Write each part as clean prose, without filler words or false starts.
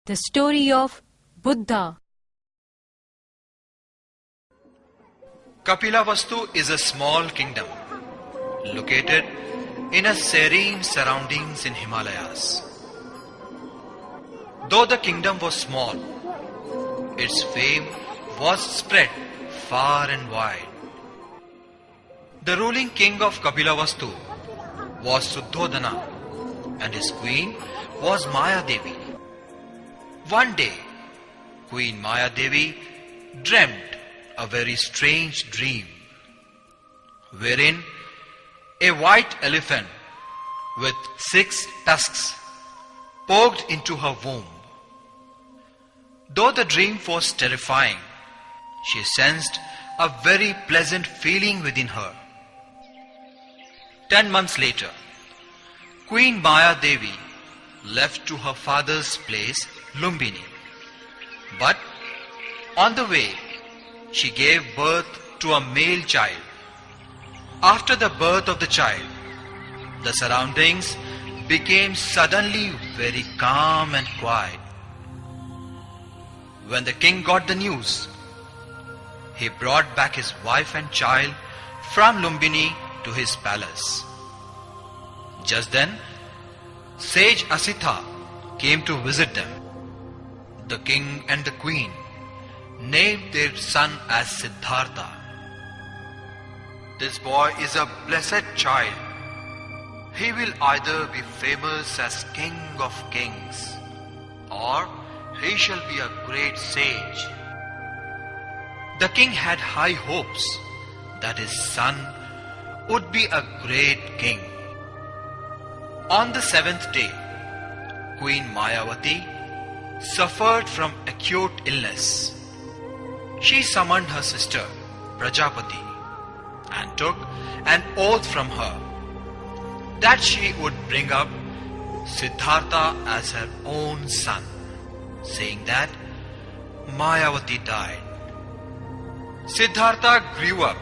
The story of Buddha. Kapilavastu is a small kingdom located in a serene surroundings in Himalayas. Though the kingdom was small, its fame was spread far and wide. The ruling king of Kapilavastu was Suddhodana and his queen was Maya Devi. One day, Queen Maya Devi dreamt a very strange dream, wherein a white elephant with 6 tusks poked into her womb. Though the dream was terrifying, she sensed a very pleasant feeling within her. 10 months later, Queen Maya Devi left to her father's place, Lumbini. But on the way, she gave birth to a male child. After the birth of the child, the surroundings became suddenly very calm and quiet. When the king got the news, he brought back his wife and child from Lumbini to his palace. Just then, sage Asitha came to visit them. The king and the queen named their son as Siddhartha. This boy is a blessed child. He will either be famous as king of kings, or he shall be a great sage. The king had high hopes that his son would be a great king. On the 7th day, Queen Mayavati suffered from acute illness. She summoned her sister, Prajapati, and took an oath from her that she would bring up Siddhartha as her own son, saying that Mayavati died. Siddhartha grew up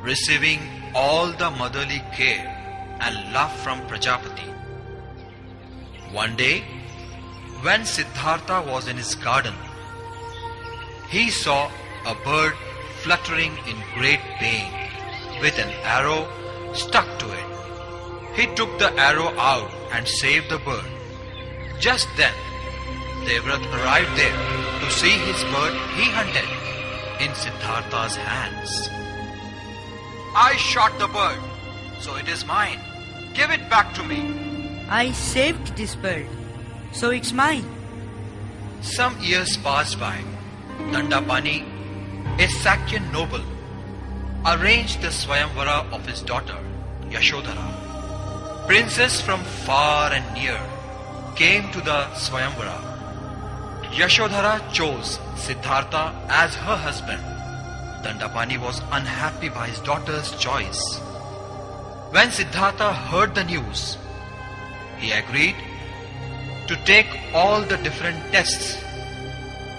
receiving all the motherly care and love from Prajapati. One day, when Siddhartha was in his garden, he saw a bird fluttering in great pain with an arrow stuck to it. He took the arrow out and saved the bird. Just then, Devrat arrived there to see his bird he hunted in Siddhartha's hands. I shot the bird, so it is mine. Give it back to me. I saved this bird, so it's mine. Some years passed by. Dandapani, a Sakyan noble, arranged the Swayamvara of his daughter, Yashodhara. Princes from far and near came to the Swayamvara. Yashodhara chose Siddhartha as her husband. Dandapani was unhappy by his daughter's choice. When Siddhartha heard the news, he agreed to take all the different tests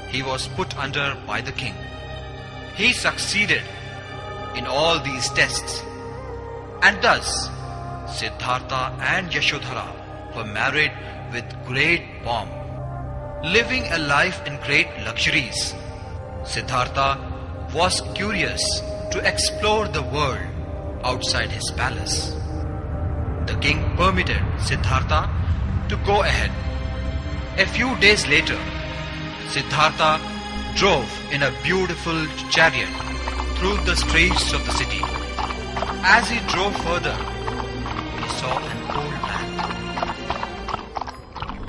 he was put under by the king. He succeeded in all these tests, and thus Siddhartha and Yashodhara were married with great pomp, living a life in great luxuries. Siddhartha was curious to explore the world outside his palace. The king permitted Siddhartha to go ahead. A few days later, Siddhartha drove in a beautiful chariot through the streets of the city. As he drove further, he saw an old man.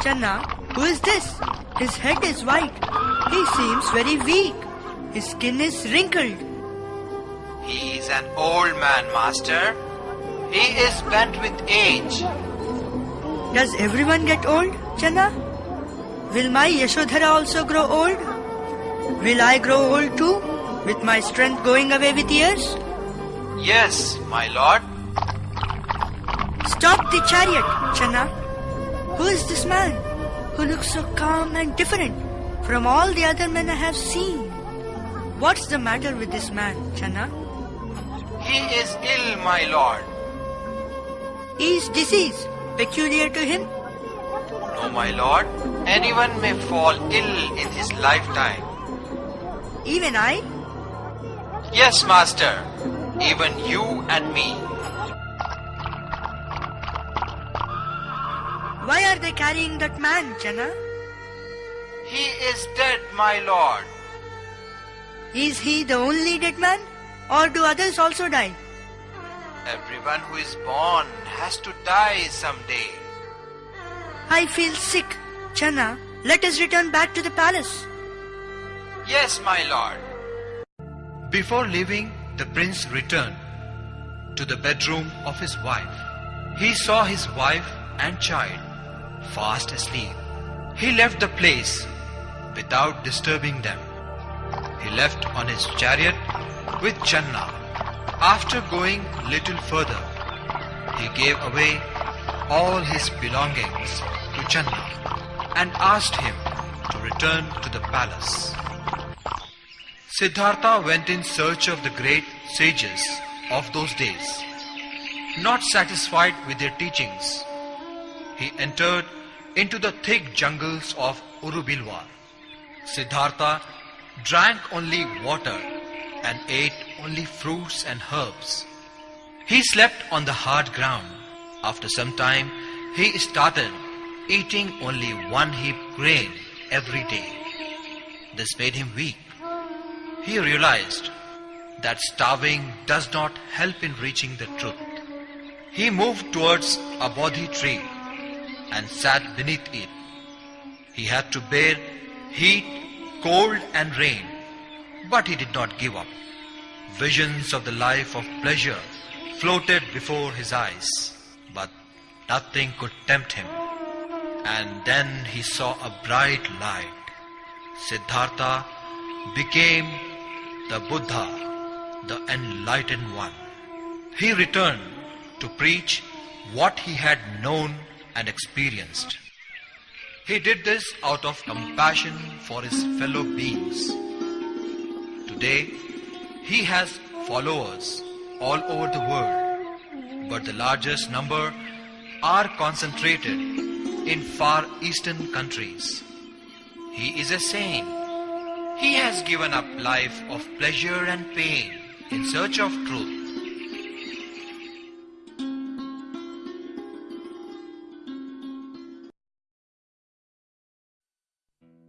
Channa, who is this? His head is white. He seems very weak. His skin is wrinkled. He is an old man, master. He is bent with age. Does everyone get old, Channa? Will my Yashodhara also grow old? Will I grow old too, with my strength going away with years? Yes, my lord. Stop the chariot, Channa. Who is this man who looks so calm and different from all the other men I have seen? What's the matter with this man, Channa? He is ill, my lord. Is disease peculiar to him? No, my lord. Anyone may fall ill in his lifetime. Even I? Yes, Master. Even you and me. Why are they carrying that man, Channa? He is dead, my lord. Is he the only dead man? Or do others also die? Everyone who is born has to die someday. I feel sick. Channa, let us return back to the palace. Yes, my lord. Before leaving, the prince returned to the bedroom of his wife. He saw his wife and child fast asleep. He left the place without disturbing them. He left on his chariot with Channa. After going little further, he gave away all his belongings to Channa and asked him to return to the palace. Siddhartha went in search of the great sages of those days. Not satisfied with their teachings, he entered into the thick jungles of Urubilwar. Siddhartha drank only water and ate only fruits and herbs. He slept on the hard ground. After some time, he started eating only one heap grain every day. This made him weak. He realized that starving does not help in reaching the truth. He moved towards a bodhi tree and sat beneath it. He had to bear heat, cold and rain, but he did not give up. Visions of the life of pleasure floated before his eyes, but nothing could tempt him. And then he saw a bright light. Siddhartha became the Buddha, the enlightened one. He returned to preach what he had known and experienced. He did this out of compassion for his fellow beings. Today, he has followers all over the world, but the largest number are concentrated in far eastern countries. He is a saint. He has given up life of pleasure and pain in search of truth.